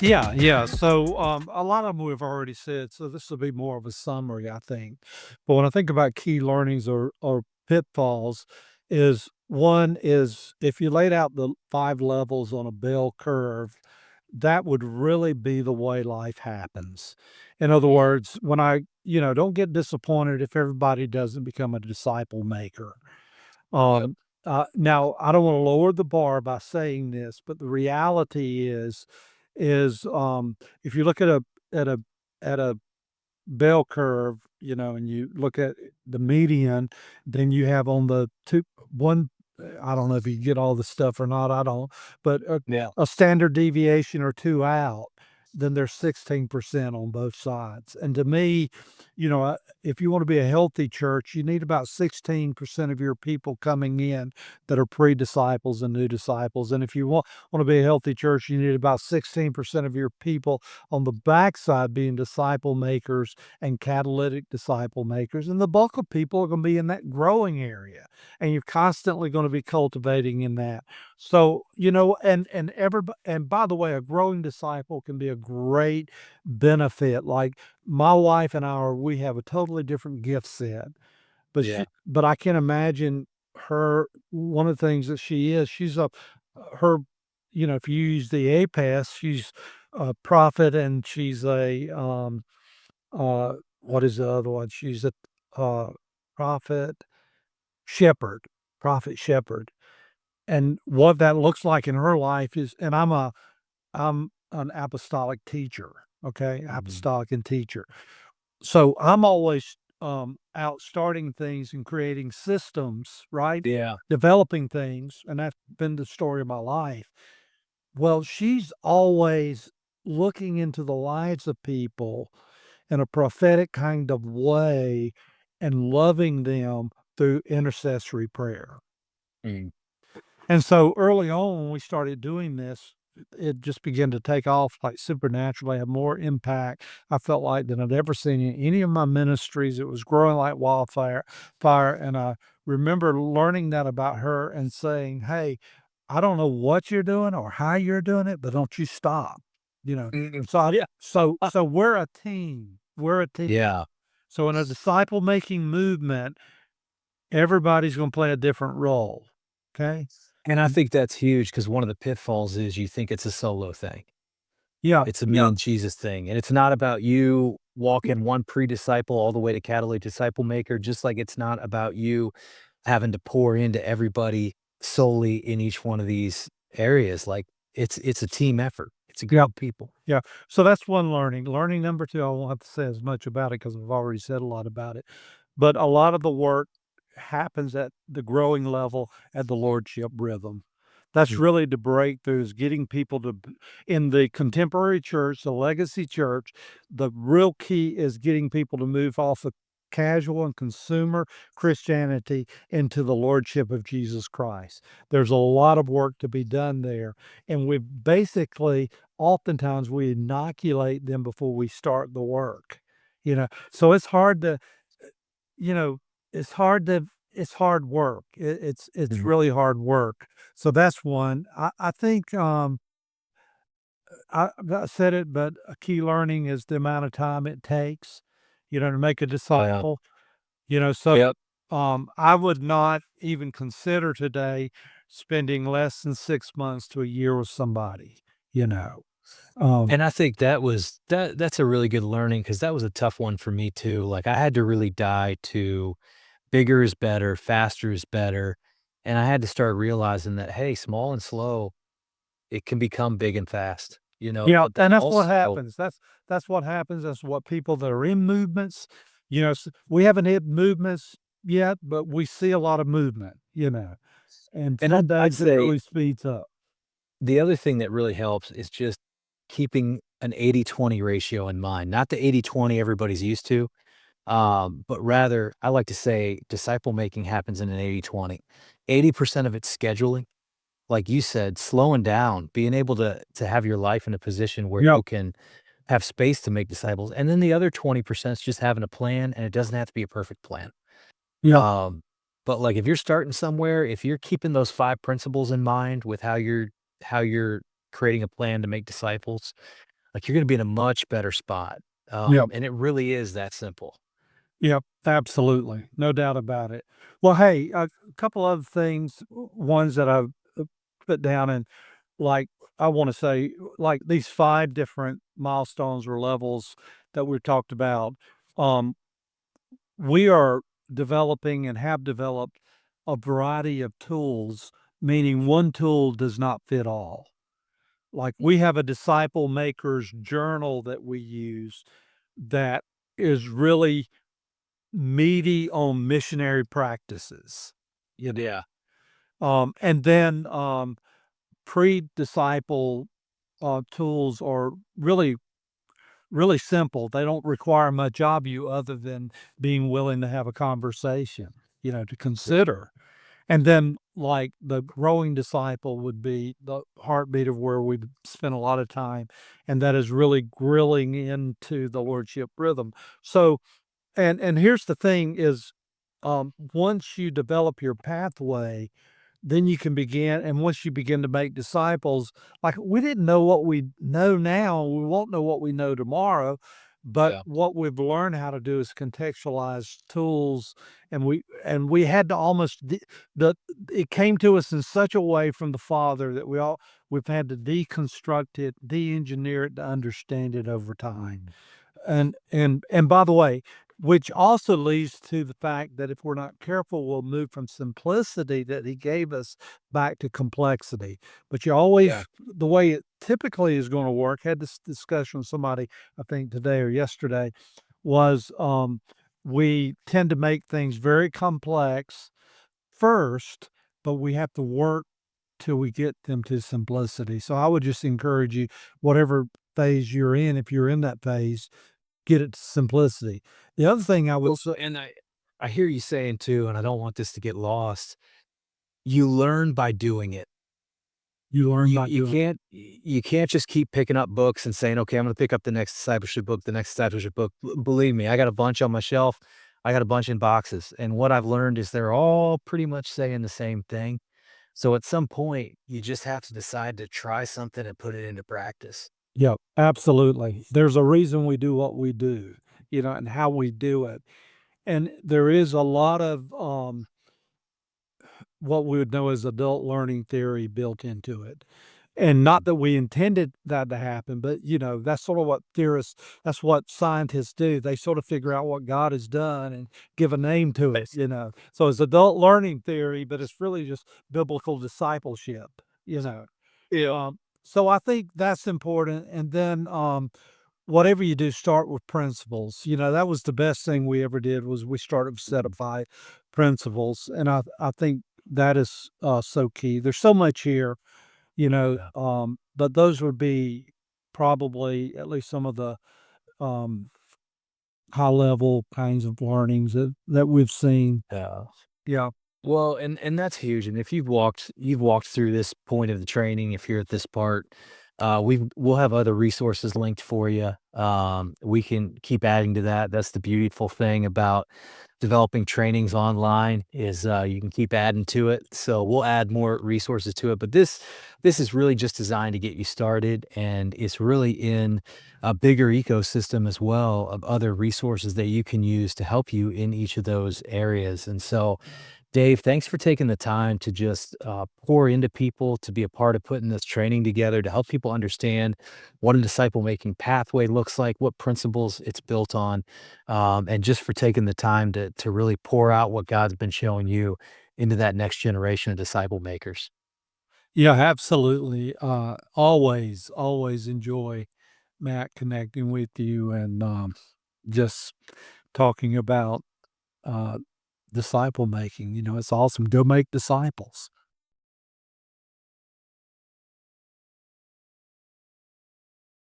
Yeah, yeah. So a lot of them we've already said. So this will be more of a summary, I think. But when I think about key learnings or pitfalls, is one is if you laid out the 5 levels on a bell curve, that would really be the way life happens. In other Mm. words, when don't get disappointed if everybody doesn't become a disciple maker. Yep. Um, now I don't want to lower the bar by saying this, but the reality is if you look at a at a bell curve, and you look at the median, then you have on the one. I don't know if you get all the stuff or not. I don't, but Yeah. a standard deviation or two out, then there's 16% on both sides. And to me, if you want to be a healthy church, you need about 16% of your people coming in that are pre-disciples and new disciples. And if you want to be a healthy church, you need about 16% of your people on the backside being disciple makers and catalytic disciple makers. And the bulk of people are going to be in that growing area. And you're constantly going to be cultivating in that. So, and by the way, a growing disciple can be a great benefit. Like my wife and we have a totally different gift set. Yeah. But I can imagine her one of the things that she's a her if you use the APAS, she's a prophet and she's a what is the other one? She's a uh prophet shepherd, prophet shepherd. And what that looks like in her life is, and I'm an apostolic teacher, okay? Mhm. Apostolic and teacher. So I'm always out starting things and creating systems, right? Yeah. Developing things, and that's been the story of my life. Well, she's always looking into the lives of people in a prophetic kind of way and loving them through intercessory prayer. Mm. And so early on, when we started doing this, it just began to take off like supernaturally, have more impact. I felt like than I'd ever seen in any of my ministries. It was growing like fire. And I remember learning that about her and saying, "Hey, I don't know what you're doing or how you're doing it, but don't you stop." You know. Mm. So Yeah. so we're a team. We're a team. Yeah. So in a disciple making movement, everybody's going to play a different role. Okay. And I think that's huge because one of the pitfalls is you think it's a solo thing. Yeah. It's a me and Jesus thing, and it's not about you walking one pre-disciple all the way to catalytic disciple maker, just like it's not about you having to pour into everybody solely in each one of these areas. Like, it's a team effort. It's a group Yeah. of people. Yeah. So that's one learning. Learning number 2, I won't have to say as much about it because 'cause I've already said a lot about it. But a lot of the work happens at the growing level at the lordship rhythm. That's Mm. really the breakthrough is getting people in the contemporary church, the legacy church, the real key is getting people to move off of casual and consumer Christianity into the lordship of Jesus Christ. There's a lot of work to be done there. And we've basically oftentimes we inoculate them before we start the work, So it's hard to, you know, it's hard work. It's Mhm. really hard work. So that's one. I think I said it, but a key learning is the amount of time it takes, to make a Oh, yeah. disciple. So Yep. I would not even consider today spending less than 6 months to a year with somebody, you know. Um, And I think that's a really good learning because that was a tough one for me too. Like, I had to really die to bigger is better, faster is better, and I had to start realizing that, hey, small and slow, it can become big and fast, Yeah, but then and that's what also. happens. That's what happens. That's what people that are in movements, we haven't hit movements yet, but we see a lot of movement. And And some I'd days it say really speeds up. the other thing that really helps is just keeping an 80-20 ratio in mind, not the 80-20 everybody's used to, but rather, I like to say disciple making happens in an 80-20. 80% of it's scheduling, like you said, slowing down, being able to have your life in a position where Yeah, you can have space to make disciples, and then the other 20% is just having a plan, and it doesn't have to be a perfect plan. yeah, Um, but, like, if you're starting somewhere, if you're keeping those 5 principles in mind with how you're creating a plan to make disciples, like, you're gonna be in a much better spot. Yep. And it really is that simple. Yep, absolutely, no doubt about it. Well, hey, a couple other things, ones that I've put down, and like I want to say, like these five different milestones or levels that we talked about. Um, we are developing and have developed a variety of tools, meaning one tool does not fit all. Like we have a disciple maker's journal that we use that is really meaty on missionary practices, you know. Yeah. And then pre-disciple tools are really, really simple. They don't require much of you other than being willing to have a conversation, to consider. And then, like the growing disciple would be the heartbeat of where we spend a lot of time, and that is really grilling into the Lordship rhythm. So, and here's the thing is, once you develop your pathway, then you can begin, and once you begin to make disciples, like, we didn't know what we know now, we won't know what we know tomorrow, but Yeah. what we've learned how to do is contextualize tools, and we had to almost the it came to us in such a way from the Father that we've had to deconstruct it, de-engineer it to understand it over time. And by the way, which also leads to the fact that if we're not careful, we'll move from simplicity that he gave us back to complexity. But you Yeah. always the way it typically is gonna work, had this discussion with somebody, I think today or yesterday, was, we tend to make things very complex first, but we have to work till we get them to simplicity. So I would just encourage you, whatever phase you're in, if you're in that phase, get it to simplicity. The other thing I would Well, say, and I hear you saying too, and I don't want this to get lost. You learn by doing it. you learn by doing. You can't just keep picking up books and saying, "Okay, I'm gonna pick up the next discipleship book, the next discipleship book." Believe me, I got a bunch on my shelf. I got a bunch in boxes, and what I've learned is they're all pretty much saying the same thing. So at some point, you just have to decide to try something and put it into practice. Yep, absolutely. There's a reason we do what we do, and how we do it. And there is a lot of, what we would know as adult learning theory built into it. And not that we intended that to happen, but, that's sort of what that's what scientists do. They sort of figure out what God has done and give a name to it, Nice. So it's adult learning theory, but it's really just biblical discipleship, you know. Yeah. So I think that's important. And then, whatever you do, start with principles. That was the best thing we ever did was we started with set of 5 principles, and I think that is, so key. There's so much here, Yeah. but those would be probably at least some of the, um, high level kinds of learnings that we've seen. Yeah. Yeah. Well, and that's huge, and if you've walked through this point of the training, if you're at this part, we'll have other resources linked for you. We can keep adding to that. That's the beautiful thing about developing trainings online is, you can keep adding to it. So we'll add more resources to it, but this is really just designed to get you started, and it's really in a bigger ecosystem as well of other resources that you can use to help you in each of those areas. And so Dave, thanks for taking the time to just pour into people, to be a part of putting this training together, to help people understand what a disciple making pathway looks like, what principles it's built on, and just for taking the time to really pour out what God's been showing you into that next generation of disciple makers. Yeah, absolutely. Always, always enjoy, Matt, connecting with you and, just talking about, uh, disciple making. It's awesome. Go make disciples.